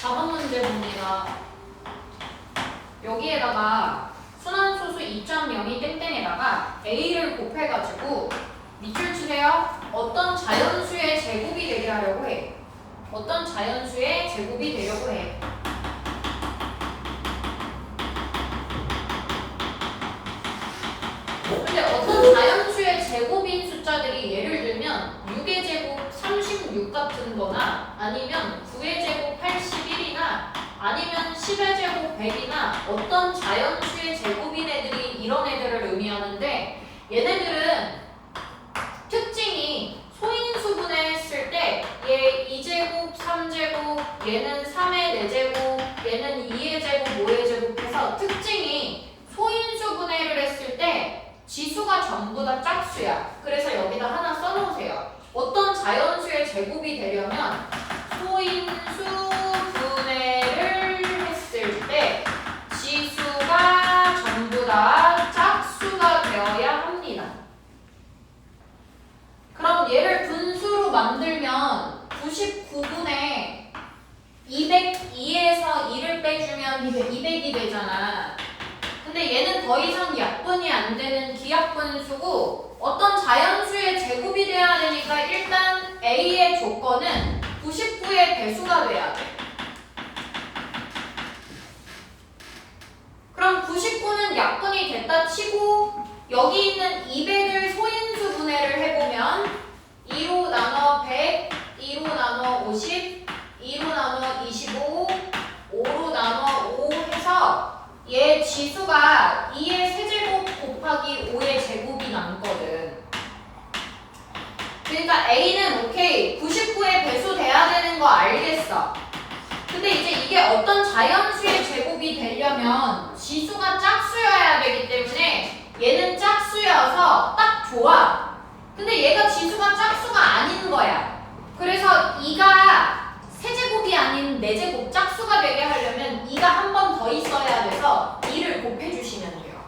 4번 문제 봅니다. 여기에다가 순환소수 2.02 땡땡에다가 a를 곱해가지고 밑줄 치세요. 어떤 자연수의 제곱이 되게 하려고 해. 어떤 자연수의 제곱이 되려고 해. 근데 어떤 자연수의 제곱인 숫자들이 예를 들면 6의 제곱 36 같은 거나 아니면 9의 제곱 81이나 아니면 10의 제곱 100이나 어떤 자연수의 제곱인 애들이 이런 애들을 의미하는데 얘네들은 특징이 소인수분해 했을 때 얘 2제곱, 3제곱, 얘는 3의 4제곱, 얘는 2의 제곱, 5의 제곱 해서 특징이 소인수분해를 했을 때 지수가 전부 다 짝수야. 그래서 여기다 하나 써놓으세요. 어떤 자연수의 제곱이 되려면 소인수 분해를 했을 때 지수가 전부 다 짝수가 되어야 합니다. 그럼 얘를 분수로 만들면 99분에 202에서 2를 빼주면 200이 되잖아. 근데 얘는 더 이상 약분이 안 되는 기약분수고 어떤 자연수의 제곱이 돼야 되니까 일단 A의 조건은 99의 배수가 돼야 돼. 그럼 99는 약분이 됐다 치고 여기 있는 200을 소인수 분해를 해보면 2로 나눠 100, 2로 나눠 50, 2로 나눠 25, 5로 나눠 5 해서 얘 지수가 2의 세제곱 곱하기 5의 제곱이 남거든. 그러니까 A는 오케이 99의 배수 돼야 되는 거 알겠어. 근데 이제 이게 어떤 자연수의 제곱이 되려면 지수가 짝수여야 되기 때문에 얘는 짝수여서 딱 좋아. 근데 얘가 지수가 짝수가 아닌 거야. 그래서 2가 세제곱이 아닌 4제곱 짝수가 되게 하려면 2가 한 번 더 있어야 돼서 2를 곱해주시면 돼요.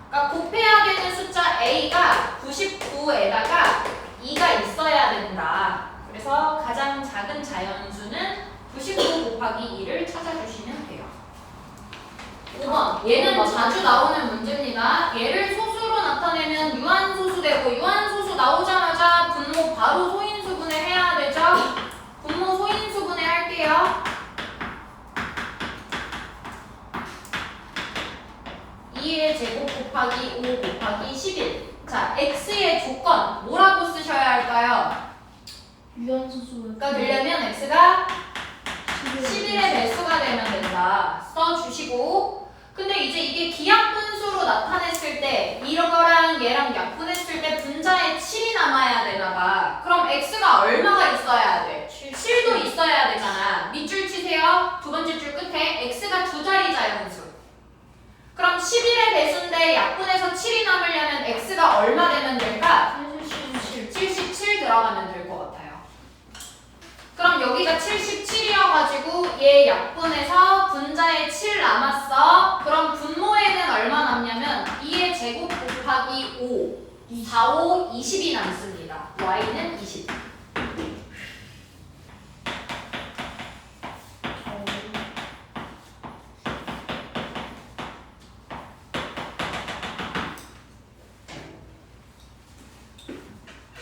그러니까 곱해야 되는 숫자 A가 99에다가 2가 있어야 된다. 그래서 가장 작은 자연수는 99 곱하기 2를 찾아주시면 돼요. 5번 얘는 자주 나오는 문제입니다. 얘를 소수로 나타내면 유한소수 되고 유한소수 나오자마자 분모 바로 소인수분해 해야 되죠? 분모 소인수분해 할게요. 2의 제곱 곱하기 5 곱하기 11. 자, x의 조건 뭐라고 쓰셔야 할까요? 유한소수가 되려면 x가 11의 배수가 되면 된다. 써주시고 근데 이제 이게 기약분수로 나타냈을 때 이거랑 얘랑 약분했을 때 분자에 7이 남아야 되나봐. 그럼 x가 얼마가 있어야 돼? 7도 있어야 되잖아. 밑줄 치세요. 두 번째 줄 끝에 x가 두 자리 자연수. 그럼 11의 배수인데 약분해서 7이 남으려면 x가 얼마 되면 될까? 77 들어가면 될 것 같아요. 그럼 여기가 77이어가지고 얘 약분해서 분자에 7 남았어. 그럼 분모에는 얼마 남냐면 2의 제곱 곱하기 5, 4, 5, 20이 남습니다. y는 20.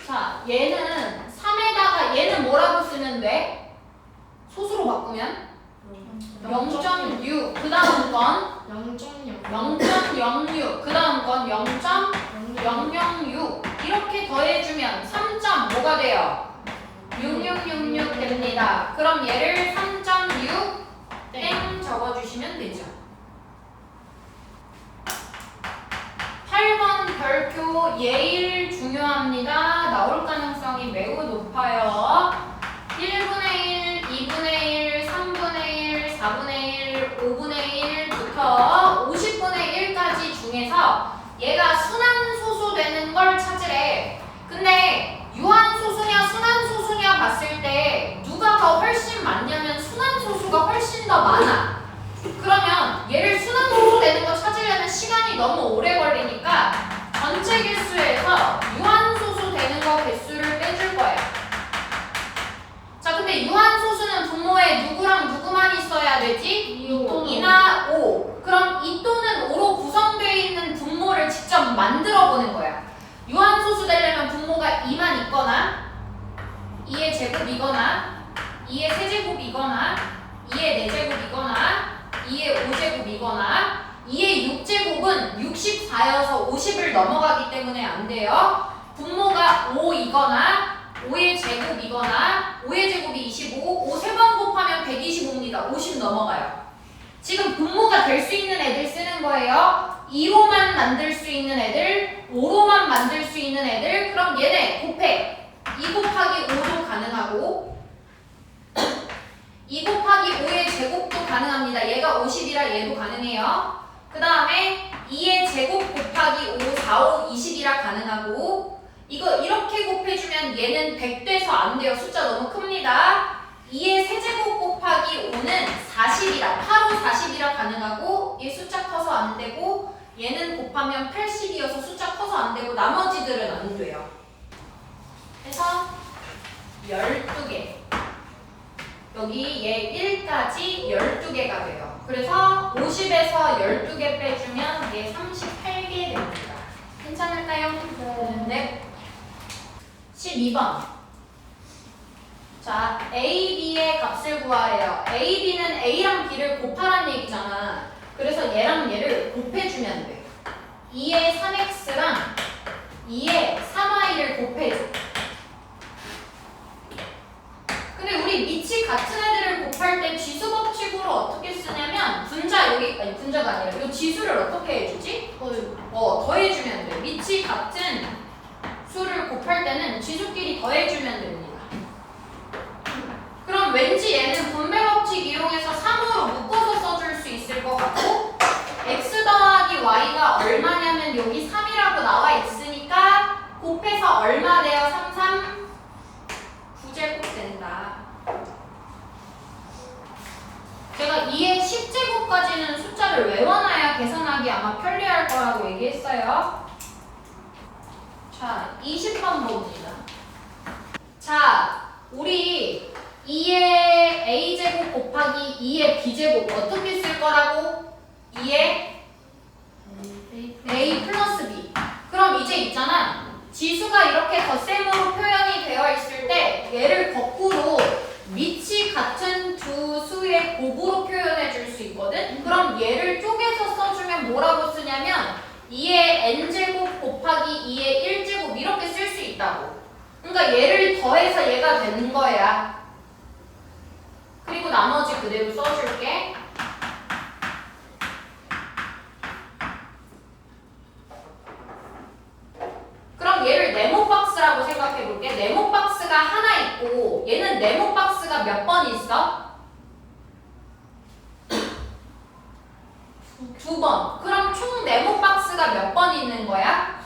자, 얘는 3에다가 얘는 뭐라고 쓰면 돼? 소수로 바꾸면 0.6 그 다음 건 0.06 그 다음 건 0.006 이렇게 더해주면 3. 뭐가 돼요? 6666 됩니다. 그럼 얘를 3.6 땡 적어주시면 되죠. 8번 별표 예일 중요합니다. 나올 가능성이 매우 높아요. 1분의 1, 2분의 1, 3분의 1, 4분의 1, 5분의 1부터 50분의 1까지 중에서 얘가 순환소수 되는 걸 찾으래. 근데 유한소수냐 순환소수냐 봤을 때 누가 더 훨씬 많냐면 순환소수가 훨씬 더 많아. 그러면 얘를 순환소수 되는 거 찾으려면 시간이 너무 오래 걸리니까 전체 개수에서 유한소수 되는 거 개수를 빼줄 거예요. 자, 근데 유한소수는 분모에 누구랑 누구만 있어야 2의 제곱이거나 2의 세제곱이거나 2의 4제곱이거나 2의 5제곱이거나 2의 6제곱은 64여서 50을 넘어가기 때문에 안 돼요. 분모가 5이거나 5의 제곱이거나 5의 제곱이 25, 5 3번 곱하면 125입니다. 50 넘어가요. 지금 분모가 될 수 있는 애들 쓰는 거예요. 2로만 만들 수 있는 애들, 5로만 만들 수 있는 애들, 그럼 얘네 곱해. 2 곱하기 5도 가능하고 2 곱하기 5의 제곱도 가능합니다. 얘가 50이라 얘도 가능해요. 그 다음에 2의 제곱 곱하기 5, 4, 5, 20이라 가능하고 이거 이렇게 곱해주면 얘는 100 돼서 안 돼요. 숫자 너무 큽니다. 2의 세제곱 곱하기 5는 40이라 8, 5, 40이라 가능하고 얘 숫자 커서 안 되고 얘는 곱하면 80이어서 숫자 커서 안 되고 나머지들은 안 돼요. 그래서 12개 여기 얘 1까지 12개가 돼요. 그래서 50에서 12개 빼주면 얘 38개 됩니다. 괜찮을까요? 네. 12번. 자, A, B의 값을 구하래요. A, B는 A랑 B를 곱하란 얘기잖아. 그래서 얘랑 얘를 곱해주면 돼. 2의 3X랑 2의 3Y를 곱해줘. 근데 우리 밑이 같은 애들을 곱할 때 지수 법칙으로 어떻게 쓰냐면 분자 여기 아니 분자가 아니라 이 지수를 어떻게 해주지? 더해주면 돼. 밑이 같은 수를 곱할 때는 지수끼리 더해주면 됩니다. 그럼 왠지 얘는 분배 법칙 이용해서 3으로 묶어서 써줄 수 있을 것 같고 x 더하기 y가 얼마냐면 여기 3이라고 나와 있으니까 곱해서 얼마 돼요? 3, 3 9제곱 된다. 제가 2의 10제곱까지는 숫자를 외워놔야 계산하기 아마 편리할 거라고 얘기했어요. 자, 20번 봅니다. 자, 우리 2의 a제곱 곱하기 2의 b제곱 어떻게 쓸 거라고? 2의 a 플러스 b. 그럼 이제 있잖아. 지수가 이렇게 덧셈으로 표현이 되어 있을 때 얘를 거꾸로 밑이 같은 두 수의 곱으로 표현해 줄 수 있거든? 그럼 얘를 쪼개서 써주면 뭐라고 쓰냐면 2의 n제곱 곱하기 2의 1제곱 이렇게 쓸 수 있다고. 그러니까 얘를 더해서 얘가 되는 거야. 그리고 나머지 그대로 써줄게. 그럼 얘를 네모 박스라고 생각해 볼게. 네모 박스가 하나 있고 얘는 네모 박스가 몇 번 있어? 2번. 그럼 총 네모 박스가 몇 번 있는 거야?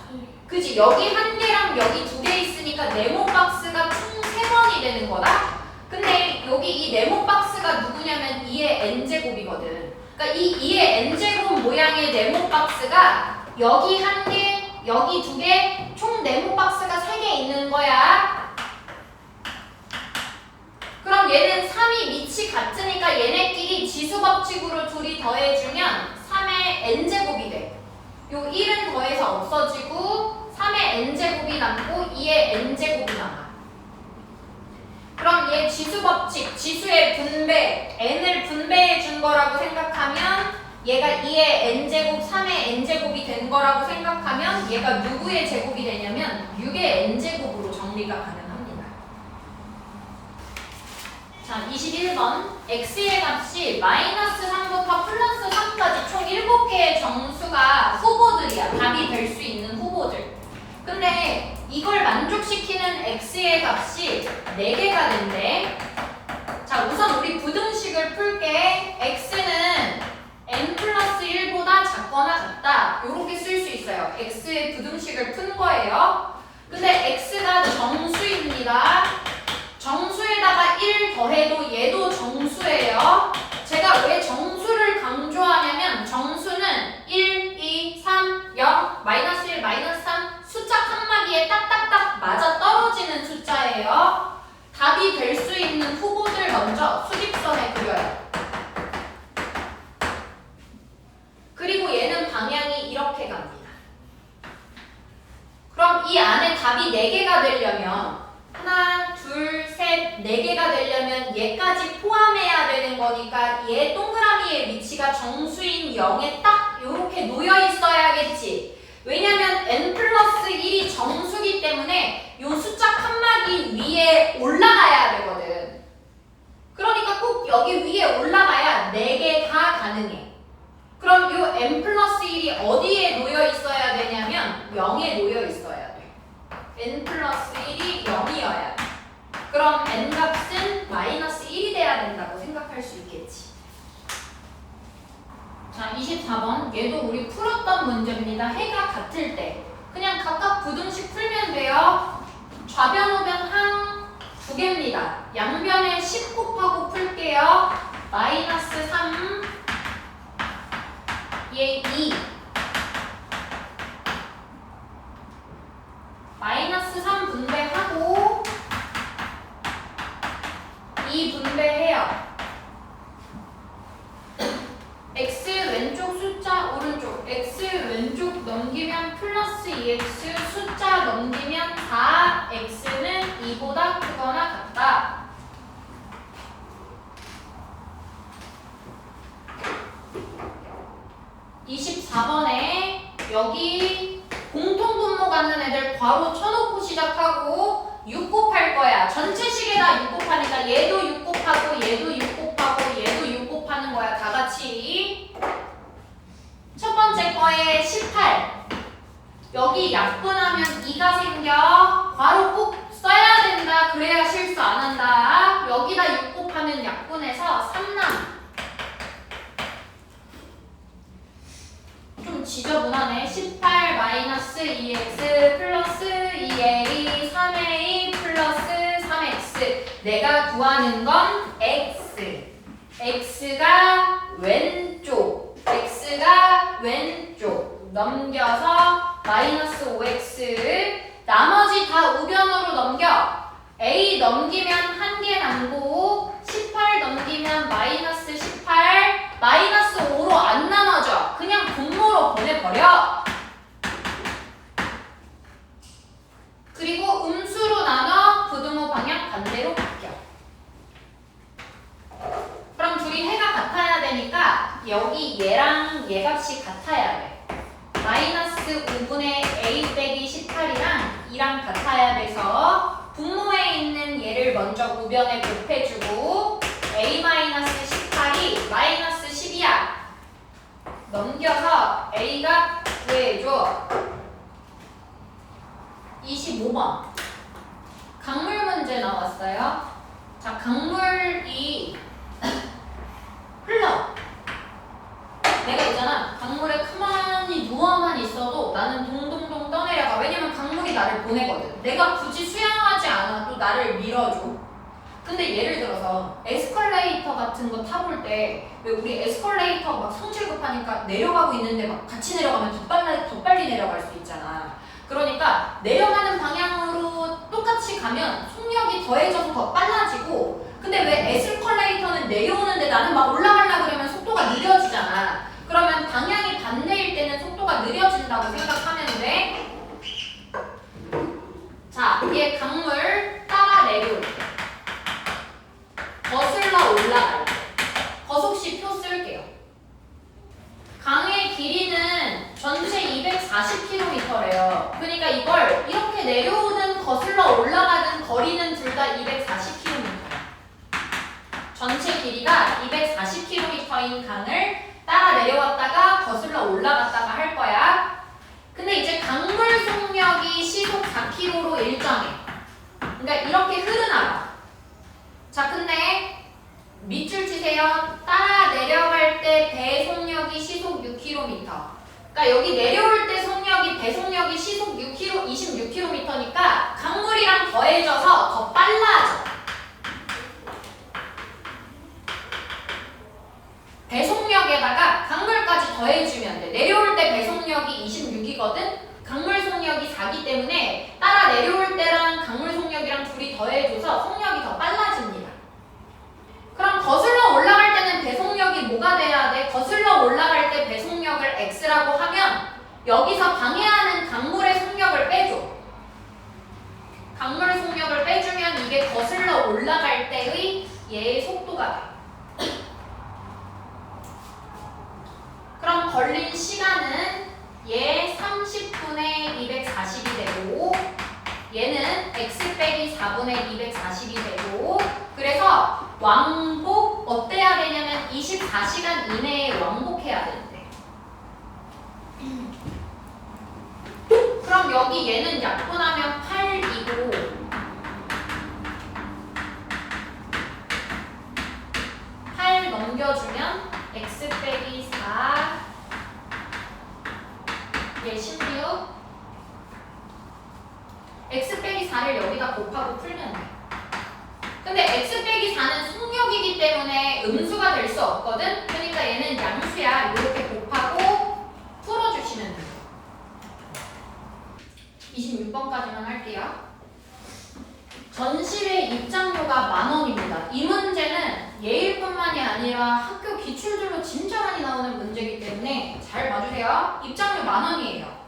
그지? 여기 한 개랑 여기 두 개 있으니까 네모 박스가 총 3번이 되는 거다? 근데 여기 이 네모 박스가 누구냐면 2의 n제곱이거든. 그러니까 이 2의 n제곱 모양의 네모 박스가 여기 한 개, 여기 두 개, 총 네모 박스가 3개 있는 거야. 그럼 얘는 3이 밑이 같으니까 얘네끼리 지수 법칙으로 둘이 더해주면 3의 n제곱이 돼. 요 1은 더해서 없어지고 3의 n제곱이 남고 2의 n제곱이 남아. 그럼 얘 지수 법칙, 지수의 분배, n을 분배해 준 거라고 생각하면 얘가 2의 n제곱, 3의 n제곱이 된 거라고 생각하면 얘가 누구의 제곱이 되냐면 6의 n제곱으로 정리가 가능합니다. 자, 21번. x의 값이 마이너스 3부터 플러스 3까지 총 7개의 정수가 후보들이야. 답이 될 수 있는 후보들. 근데 이걸 만족시키는 x의 값이 4개가 된대. 자, 우선 우리 부등식을 풀게. x는 n 플러스 1보다 작거나 같다. 이렇게 쓸 수 있어요. x의 부등식을 푼 거예요. 근데 x가 정수입니다. 정수에다가 1 더해도 얘도 정수예요. 제가 왜 정수를 강조하냐면 정수는 1, 2, 3, 0, 마이너스 1, 마이너스 3 숫자 칸막이에 딱딱딱 맞아 떨어지는 숫자예요. 답이 될 수 있는 후보들 먼저 수직선에 그려요. 그리고 얘는 방향이 이렇게 갑니다. 그럼 이 안에 답이 4개가 되려면 하나, 둘, 셋, 포함해야 되는 거니까 얘 동그라미의 위치가 정수인 0에 딱 이렇게 놓여 있어야겠지. 왜냐면 n 플러스 1이 정수기 때문에 이 숫자 칸막이 위에 올라가야 되거든. 그러니까 꼭 여기 위에 올라가야 4개 다 가능해. 그럼 이 n 플러스 1이 어디에 놓여 있어야 되냐면 0에 놓여 있어야 돼. n 플러스 1이 0이어야 돼. 그럼 n 값은 마이너스 1이 돼야 된다고 생각할 수 있겠지. 자, 24번. 얘도 우리 풀었던 문제입니다. 해가 같을 때 그냥 각각 부등식 풀면 돼요. 좌변 우변 항 두 개입니다. 양변에 10 곱하고 풀게요. 마이너스 3 얘 2 마이너스 3 분배하고 2 분배해요. x 왼쪽 숫자 오른쪽 x 왼쪽 넘기면 플러스 2x 숫자 넘기면 4x는 2보다 크거나 같다. (24번에) 여기 공통분모 갖는 애들 괄호 쳐놓고 시작하고 6 곱할 거야. 전체식에다 6 곱하니까 얘도 6 곱하고 얘도 6 곱하고 얘도 6 곱하는 거야. 다 같이. 첫 번째 거에 18. 여기 약분하면 2가 생겨. 괄호 꼭 써야 된다. 그래야 실수 안 한다. 여기다 6 곱하면 약분해서 3남. 좀 지저분하네. 18 마이너스 2x 플러스 2a 3a 플러스 3x. 내가 구하는 건 x. x가 왼쪽. x가 왼쪽. 넘겨서 마이너스 5x. 나머지 다 우변으로 넘겨. a 넘기면 1개 남고 18 넘기면 마이너스 18 마이너스 5로 안 나눠져. 그냥 분모로 보내버려. 그리고 음수로 나눠 부등호 방향 반대로 바뀌어. 그럼 둘이 해가 같아야 되니까 여기 얘랑 얘 값이 같아야 돼. 마이너스 5분의 a 빼기 18이랑 2랑 같아야 돼서 분모에 있는 얘를 먼저 우변에 곱해주고 a 마이너스 18이 마이너스 10이야. 넘겨서 a가 구해줘. 25번 강물 문제 나왔어요. 자, 강물이 흘러. 내가 있잖아, 강물에 가만히 누워만 있어도 나는 동동동 떠내려가. 왜냐면 강물이 나를 보내거든. 내가 굳이 수영하지 않아도 나를 밀어줘. 근데 예를 들어서 에스컬레이터 같은 거 타볼 때 왜 우리 에스컬레이터 막 성질 급하니까 내려가고 있는데 막 같이 내려가면 더 빨리 내려갈 수 있잖아. 그러니까 내려가는 방향으로 똑같이 가면 속력이 더해져서 더 빨라지고, 근데 왜 에스컬레이터는 내려오는데 나는 막 올라가려고 그러면 속도가 느려지잖아. 그러면 방향이 반대일 때는 속도가 느려진다고 생각하면 돼. 자, 얘 강물 따라 내려올 때 거슬러 올라갈 때 거속시 표 쓸게요. 강의 길이는 전체 240km래요. 그러니까 이걸 이렇게 내려오든 거슬러 올라가든 거리는 둘 다 240km야. 전체 길이가 240km인 강을 따라 내려왔다가 거슬러 올라갔다가 할 거야. 근데 이제 강물 속력이 시속 4km로 일정해. 그러니까 이렇게 흐르나봐. 자, 근데 밑줄 치세요. 따라 내려갈 때 배 속력이 시속 6km. 그러니까 여기 내려올 때 속력이 배 속력이 시속 26km니까 강물이랑 더해져서 더 빨라져. 배 속력에다가 강물까지 더해주면 돼. 내려올 때 배 속력이 26이거든. 강물 속력이 4기 때문에 따라 내려올 때랑 강물 속력이랑 둘이 더해줘서 속력이 더 빨라집니다. 그럼 거슬러 올라갈 때는 배 속력이 뭐가 돼야 돼? 거슬러 올라갈 때 배 속력을 x라고 하면 여기서 방해하는 강물의 속력을 빼줘. 강물 속력을 빼주면 이게 거슬러 올라갈 때의 얘의 속도가 돼. 그럼 걸린 시간은 얘 30분의 240이 되고 얘는 x 빼기 4분의 240이 되고 그래서 왕복 어때야 되냐면 24시간 이내에 왕복해야 되는데 그럼 여기 얘는 약분하면 8이고 8 넘겨주면 x 빼기 4 얘 16 x 빼기 4를 여기다 곱하고 풀면 돼. 근데 x 빼기 4는 속력이기 때문에 음수가 될 수 없거든? 그러니까 얘는 양수야. 이렇게 곱하고 풀어주시면 돼요. 26번까지만 할게요. 전시회 입장료가 10,000원입니다. 이 문제는 예일뿐만이 아니라 학교 기출들로 진짜 많이 나오는 문제이기 때문에 잘 봐주세요. 입장료 10,000원이에요.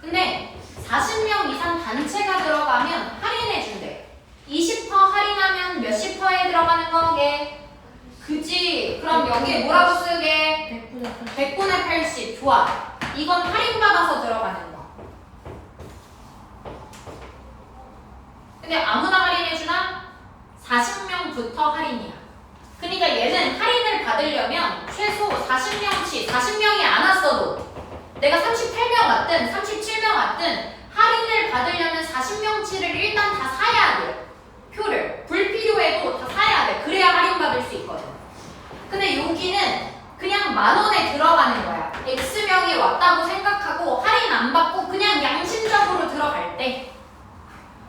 근데 40명 이상 단체가 들어가면 할인해준대. 20% 할인하면 몇십 %에 들어가는 거게? 그지? 그럼 여기에 뭐라고 쓰게? 100분의 80. 좋아. 이건 할인받아서 들어가는 거. 근데 아무나 할인해주나? 40명부터 할인이야. 그러니까 얘는 할인을 받으려면 최소 40명치, 40명이 안 왔어도 내가 38명 왔든 37명 왔든 할인을 받으려면 40명치를 일단 다 사야 돼. 표를. 불필요해도 다 사야 돼. 그래야 할인받을 수 있거든. 근데 여기는 그냥 10,000원에 들어가는 거야. X명이 왔다고 생각하고 할인 안 받고 그냥 양심적으로 들어갈 때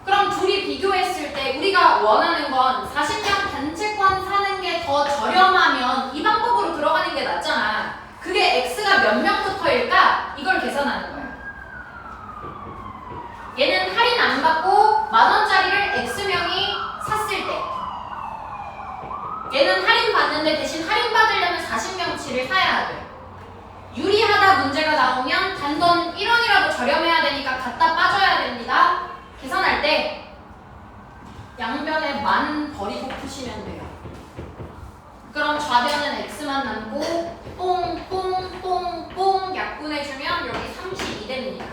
그럼 둘이 비교했을 때 우리가 원하는 건 40명 단체권 사는 게 더 저렴하면 이 방법으로 들어가는 게 낫잖아. 그게 X가 몇 명부터일까? 이걸 계산하는 거야. 얘는 할인 안 받고 10,000원짜리를 X명이 샀을 때 얘는 할인 받는데 대신 할인 받으려면 40명치를 사야 돼. 유리하다 문제가 나오면 단돈 1원이라도 저렴해야 되니까 갖다 빠져야 됩니다. 계산할 때 양변에 만 버리고 푸시면 돼요. 그럼 좌변은 x만 남고 뽕뽕뽕뽕 약분해주면 여기 32 됩니다.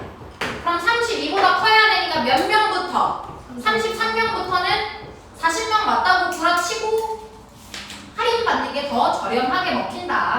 그럼 32보다 커야 되니까 몇 명부터? 33명부터는 40명 맞다고 구라치고 할인 받는 게 더 저렴하게 먹힌다.